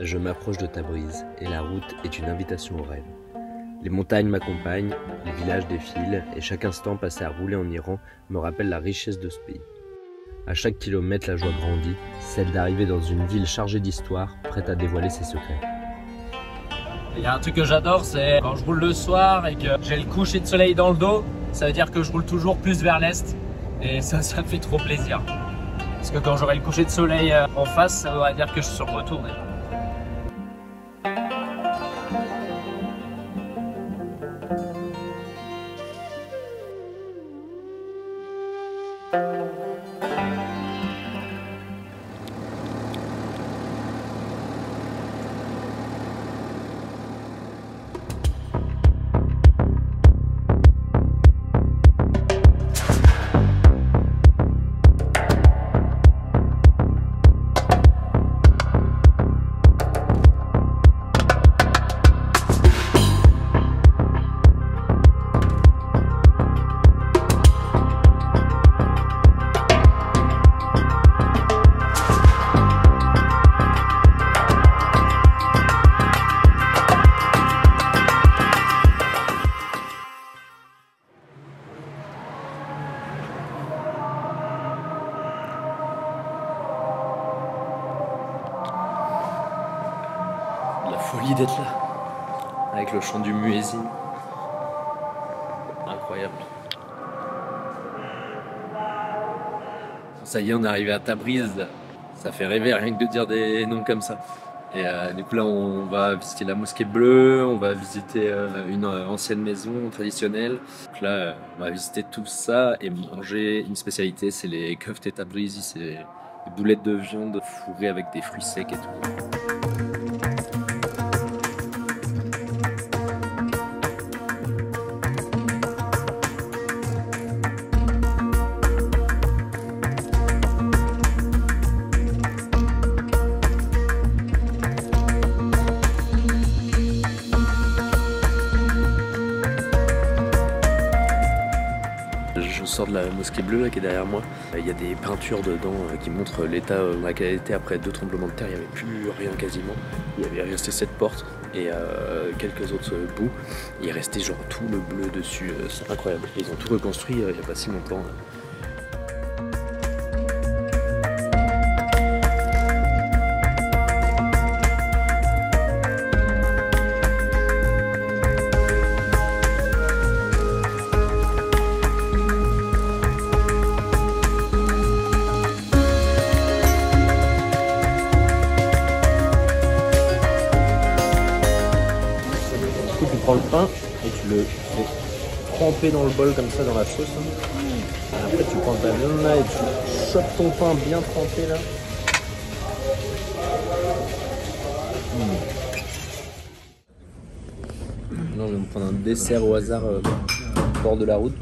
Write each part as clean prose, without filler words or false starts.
Je m'approche de Tabriz et la route est une invitation au rêve. Les montagnes m'accompagnent, les villages défilent et chaque instant passé à rouler en Iran me rappelle la richesse de ce pays. À chaque kilomètre, la joie grandit, celle d'arriver dans une ville chargée d'histoire, prête à dévoiler ses secrets. Il y a un truc que j'adore, c'est quand je roule le soir et que j'ai le coucher de soleil dans le dos, ça veut dire que je roule toujours plus vers l'est et ça me fait trop plaisir. Parce que quand j'aurai le coucher de soleil en face, ça voudrait dire que je suis sur le retour déjà. La folie d'être là, avec le chant du muezzin. Incroyable. Ça y est, on est arrivé à Tabriz. Ça fait rêver rien que de dire des noms comme ça. Et du coup là, on va visiter la mosquée bleue, on va visiter une ancienne maison traditionnelle. Donc là, on va visiter tout ça et manger une spécialité, c'est les köfte tabrizi, c'est des boulettes de viande fourrées avec des fruits secs et tout. Je sors de la mosquée bleue là, qui est derrière moi. Il y a des peintures dedans qui montrent l'état dans lequel elle était après 2 tremblements de terre. Il n'y avait plus rien quasiment. Il y avait resté cette porte et quelques autres bouts. Il restait genre tout le bleu dessus. C'est incroyable. Ils ont tout reconstruit il n'y a pas si longtemps. Tu prends le pain et tu le fais tremper dans le bol comme ça dans la sauce. Et après tu prends ta viande là et tu chopes ton pain bien trempé là. Là on vient de prendre un dessert au hasard au bord de la route.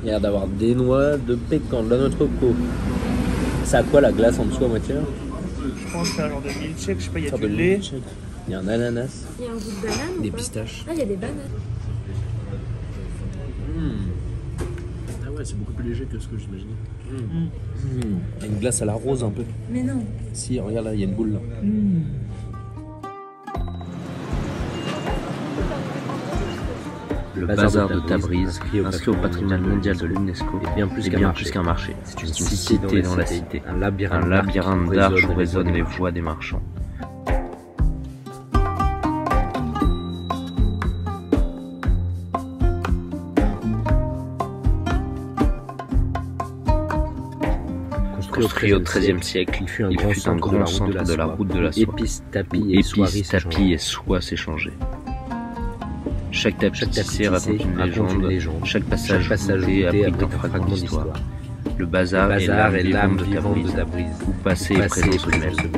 Il y a l'air d'avoir des noix, de pécan, de la noix de coco. C'est à quoi la glace en dessous à moitié là? Je pense que c'est un genre de milkshake, je sais pas, il y a Sorte du de lait. milkshake. Il y a un ananas, Il y a un goût de banane des ou pas? pistaches. Ah, il y a des bananes. Ah ouais, c'est beaucoup plus léger que ce que j'imaginais. Il y a une glace à la rose un peu. Mais non. Si, regarde là, il y a une boule là. Le bazar de Tabriz, inscrit au patrimoine mondial de l'UNESCO, est bien plus qu'un marché. C'est une cité dans la cité, un labyrinthe d'arches où résonnent les voix des marchands. Construit au XIIIe siècle, il fut un grand centre de la route de la soie. Épices, tapis et soie s'échangeaient. Chaque tapissier raconte une légende, chaque passage goûté abrite un fragment d'histoire. Le bazar est l'âme vivante de Tabriz, où passé et présent se mêlent.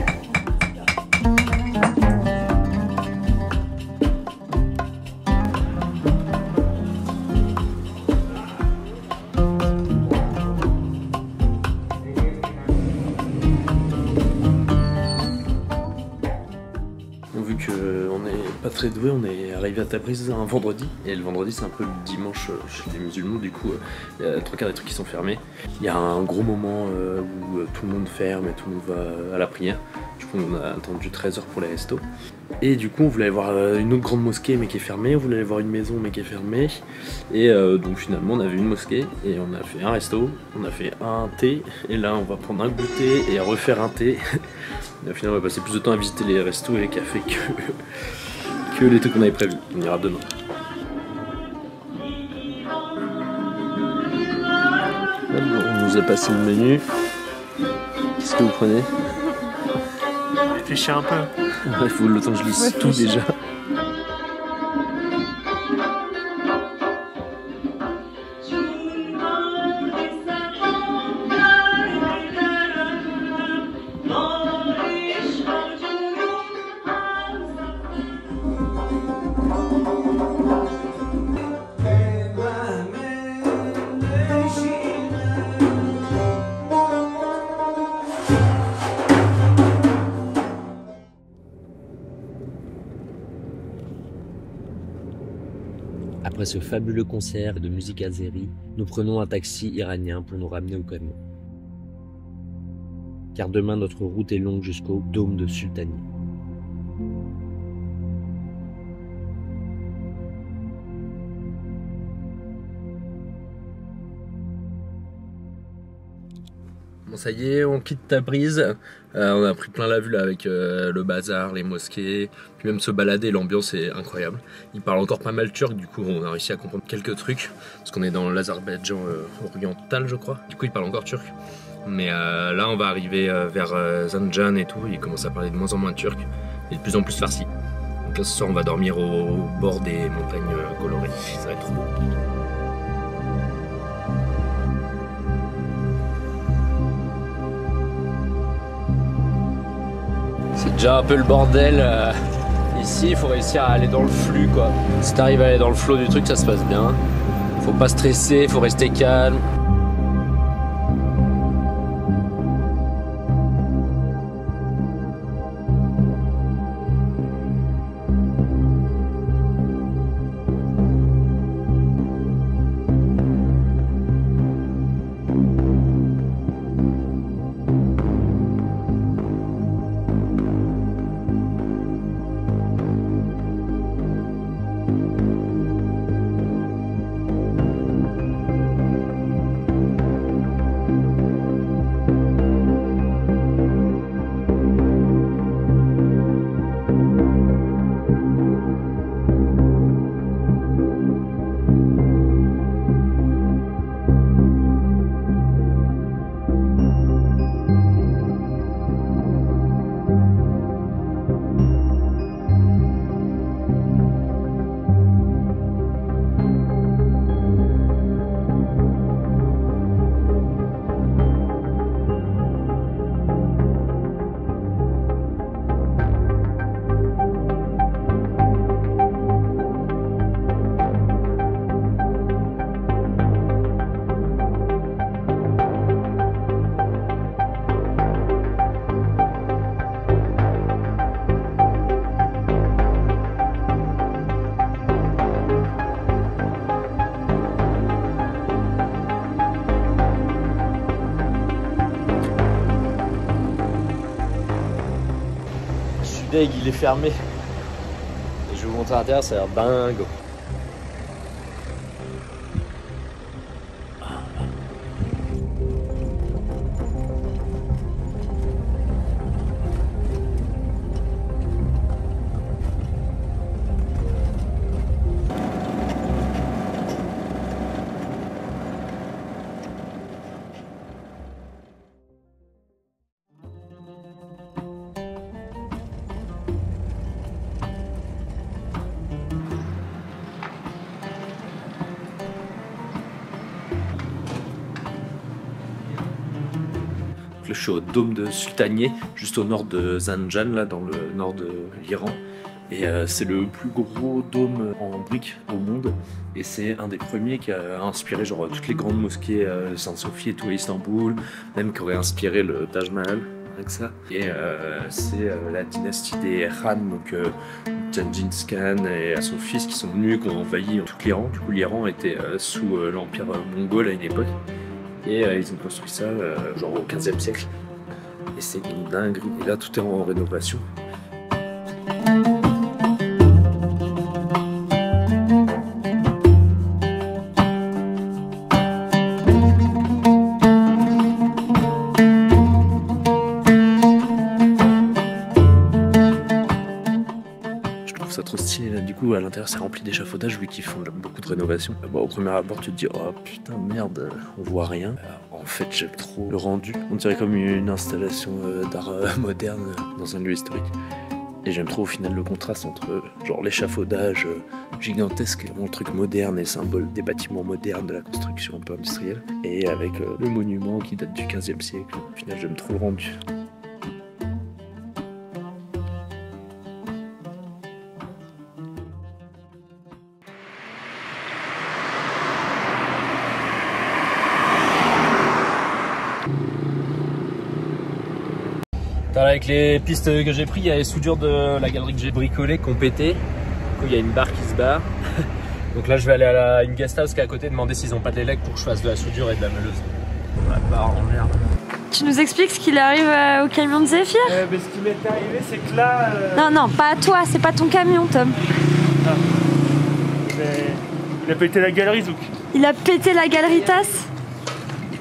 pas très doué, on est arrivé à Tabriz un vendredi, et le vendredi c'est un peu le dimanche chez les musulmans, du coup il y a 3/4 des trucs qui sont fermés. Il y a un gros moment où tout le monde ferme et tout le monde va à la prière. Du coup on a attendu 13 h pour les restos. Et du coup on voulait aller voir une autre grande mosquée mais qui est fermée, on voulait aller voir une maison mais qui est fermée. Et donc finalement on a vu une mosquée et on a fait un resto, on a fait un thé. Et là on va prendre un goûter et refaire un thé. Et au final on va passer plus de temps à visiter les restos et les cafés que les trucs qu'on avait prévus. On ira demain. On nous a passé le menu. Qu'est-ce que vous prenez? Réfléchis un peu. Il faut le temps que je lise tout déjà. Après ce fabuleux concert de musique azérie, nous prenons un taxi iranien pour nous ramener au camion. Car demain notre route est longue jusqu'au dôme de Sultaniye. Bon ça y est, on quitte Tabriz. On a pris plein la vue là avec le bazar, les mosquées, puis même se balader, l'ambiance est incroyable. Ils parlent encore pas mal turc, du coup on a réussi à comprendre quelques trucs, parce qu'on est dans l'Azerbaïdjan oriental je crois, du coup ils parlent encore turc. Mais là on va arriver vers Zanjan et tout, ils commencent à parler de moins en moins turc, et de plus en plus farsi. Donc là ce soir on va dormir au bord des montagnes colorées, ça va être trop beau. C'est déjà un peu le bordel ici, il faut réussir à aller dans le flux quoi. Si t'arrives à aller dans le flow du truc, ça se passe bien. Faut pas stresser, faut rester calme. Il est fermé. Et je vais vous montrer à l'intérieur, ça a l'air dingue. Je suis au dôme de Sultaniye, juste au nord de Zanjan, là, dans le nord de l'Iran. Et c'est le plus gros dôme en briques au monde. Et c'est un des premiers qui a inspiré genre toutes les grandes mosquées, Sainte-Sophie et tout à Istanbul, même qui aurait inspiré le Taj Mahal avec ça. Et c'est la dynastie des Khan, donc Gengis Khan et son fils qui sont venus, qui ont envahi tout l'Iran. Du coup l'Iran était sous l'empire mongol à une époque. Et ils ont construit ça genre au 15e siècle. Et c'est une dinguerie. Et là, tout est en rénovation. Ça trop stylé là, du coup à l'intérieur c'est rempli d'échafaudages vu qu'ils font beaucoup de rénovation. Bah, au premier abord tu te dis oh putain merde on voit rien. En fait j'aime trop le rendu, on dirait comme une installation d'art moderne dans un lieu historique. Et j'aime trop au final le contraste entre genre l'échafaudage gigantesque, le truc moderne et symbole des bâtiments modernes de la construction un peu industrielle, et avec le monument qui date du 15e siècle. Au final j'aime trop le rendu. Avec les pistes que j'ai prises, il y a les soudures de la galerie que j'ai bricolée qui ont pété. Du coup, il y a une barre qui se barre. Donc là, je vais aller à une guest house qui est à côté, demander s'ils n'ont pas de l'élec pour que je fasse de la soudure et de la meuleuse. La barre en merde. Tu nous expliques ce qu'il arrive au camion de Zéphyr? Mais ce qui m'est arrivé, c'est que là... Non, pas à toi, c'est pas ton camion, Tom. Ah. Il a pété la galerie, Zouk. Il a pété la galerie tasse?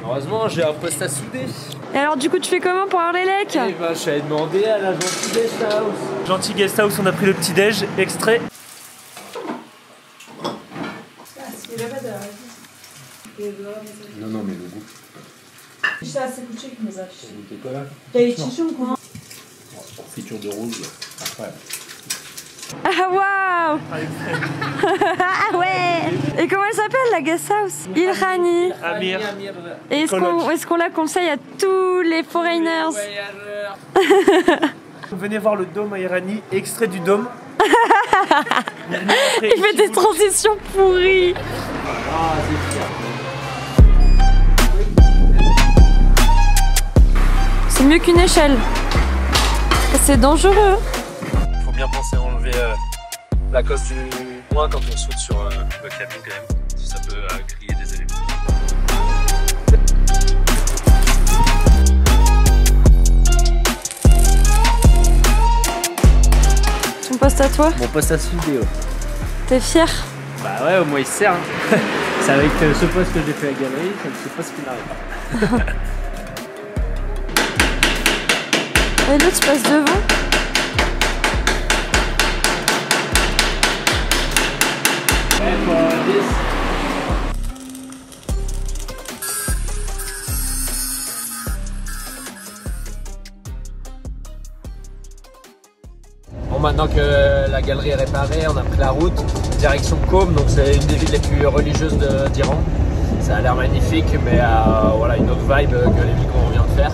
Heureusement, j'ai un poste à souder. Et alors, du coup, tu fais comment pour avoir l'élec? Eh ben, je suis allé demander à la gentille guest house. Gentil guest house, on a pris le petit déj, extrait. Non, mais le goût. Friture de rouge, incroyable. Ah waouh. Ah ouais. Et comment elle s'appelle la guest house? Ilhani. Amir. Et est-ce qu'on la conseille à tous les foreigners? Venez voir le dôme à Irani, extrait du dôme. Il fait des transitions pourries. C'est mieux qu'une échelle. C'est dangereux. Faut bien penser à enlever la cosse du moins quand on saute sur le camion quand même. Ça peut griller des éléments. Ton poste à toi? Mon poste à souder. T'es fier? Bah ouais, au moins il sert. Hein. C'est avec ce poste que j'ai fait à la galerie, je ne sais pas ce qu'il arrive. Et l'autre se passe devant. Bon, maintenant que la galerie est réparée, on a pris la route direction Qom, donc c'est une des villes les plus religieuses d'Iran. Ça a l'air magnifique, mais voilà, une autre vibe que les villes qu'on vient de faire.